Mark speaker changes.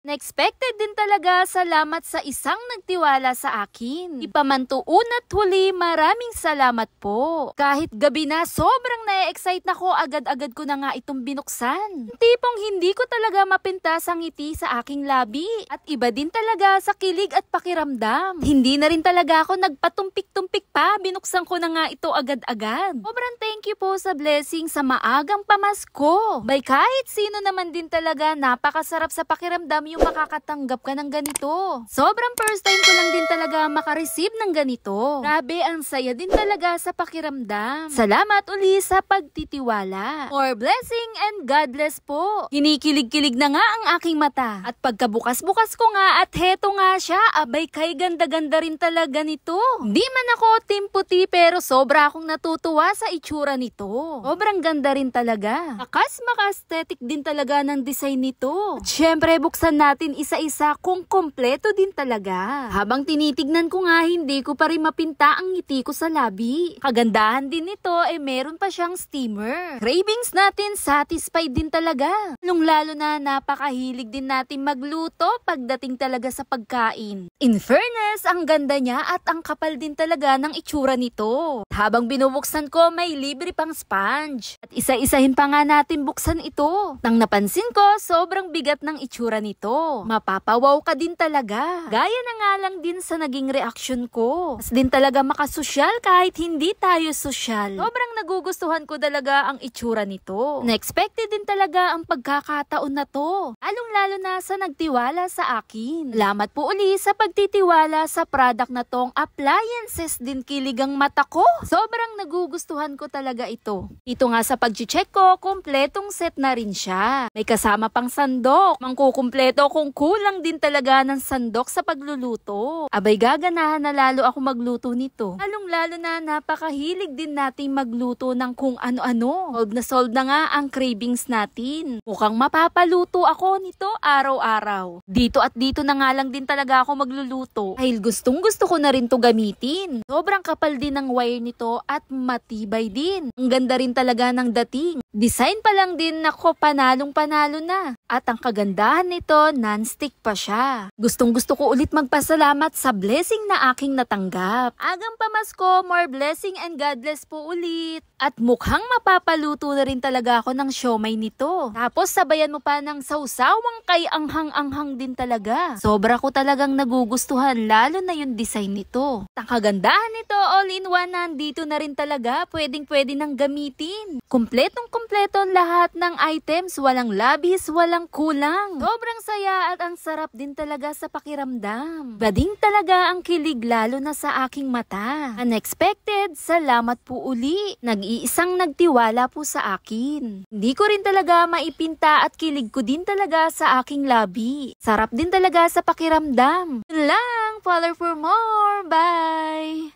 Speaker 1: Na-expected din talaga, salamat sa isang nagtiwala sa akin. Ipamantuon at huli, maraming salamat po. Kahit gabi na, sobrang na-excite na ko, agad-agad ko na nga itong binuksan. Tipong hindi ko talaga mapintas ang ngiti sa aking labi. At iba din talaga sa kilig at pakiramdam. Hindi na rin talaga ako nagpatumpik-tumpik pa, binuksan ko na nga ito agad-agad. Sobrang thank you po sa blessing sa maagang pamasko. By kahit sino naman din talaga, napakasarap sa pakiramdam yung makakatanggap ka ng ganito. Sobrang first time ko lang din talaga makareceive ng ganito. Grabe, ang saya din talaga sa pakiramdam. Salamat uli sa pagtitiwala. More blessing and God bless po. Kinikilig-kilig na nga ang aking mata. At pagkabukas-bukas ko nga at heto nga siya, abay kay ganda-ganda rin talaga nito. Di man ako team puti pero sobra akong natutuwa sa itsura nito. Sobrang ganda rin talaga. Maka-aesthetic din talaga ng design nito. At syempre buksan natin isa-isa kung kompleto din talaga. Habang tinitignan ko nga, hindi ko pa rin mapinta ang ngiti ko sa labi. Kagandahan din nito meron pa siyang steamer. Cravings natin satisfied din talaga. Lalo na napakahilig din natin magluto pagdating talaga sa pagkain. In fairness, ang ganda niya at ang kapal din talaga ng itsura nito. Habang binubuksan ko, may libre pang sponge. At isa-isahin pa nga natin buksan ito. Nang napansin ko, sobrang bigat ng itsura nito. Mapapawaw ka din talaga. Gaya na nga lang din sa naging reaksyon ko. Mas din talaga makasosyal kahit hindi tayo sosyal. Sobrang nagugustuhan ko talaga ang itsura nito. Na-expected din talaga ang pagkakataon na to. Lalong-lalo na sa nagtiwala sa akin. Salamat po uli sa pagtitiwala sa product na tong appliances din kilig ang mata ko. Sobrang nagugustuhan ko talaga ito. Ito nga sa pag-check ko, kompletong set na rin siya. May kasama pang sandok. Mangkukumpleto kung kulang din talaga ng sandok sa pagluluto. Abay gaganahan na lalo ako magluto nito. Lalong-lalo na napakahilig din nating magluto ng kung ano-ano. Solve na nga ang cravings natin. Mukhang mapapaluto ako nito araw-araw. Dito at dito na nga lang din talaga ako magluluto. Dahil gustong-gusto ko na rin to gamitin. Sobrang kapal din ng wire nito at matibay din. Ang ganda rin talaga ng dating. Design pa lang din, nako, panalong-panalo na. At ang kagandahan nito, non-stick pa siya. Gustong-gusto ko ulit magpasalamat sa blessing na aking natanggap. Agang pamasko, more blessing and God bless po ulit. At mukhang mapapaluto na rin talaga ako ng siomay nito. Tapos sabayan mo pa ng sausawang kay anghang-anghang din talaga. Sobra ko talagang nagugustuhan, lalo na yung design nito. Ang kagandahan nito, all-in-one, nandito na rin talaga. Pwedeng-pwede nang gamitin. Kompletong-kompleto lahat ng items, walang labis, walang kulang. Sobrang saya at ang sarap din talaga sa pakiramdam. Bading talaga ang kilig, lalo na sa aking mata. Unexpected, salamat po uli. Nag-iisang nagtiwala po sa akin. Hindi ko rin talaga maipinta at kilig ko din talaga sa aking labi. Sarap din talaga sa pakiramdam. Yun lang, follow for more. Bye!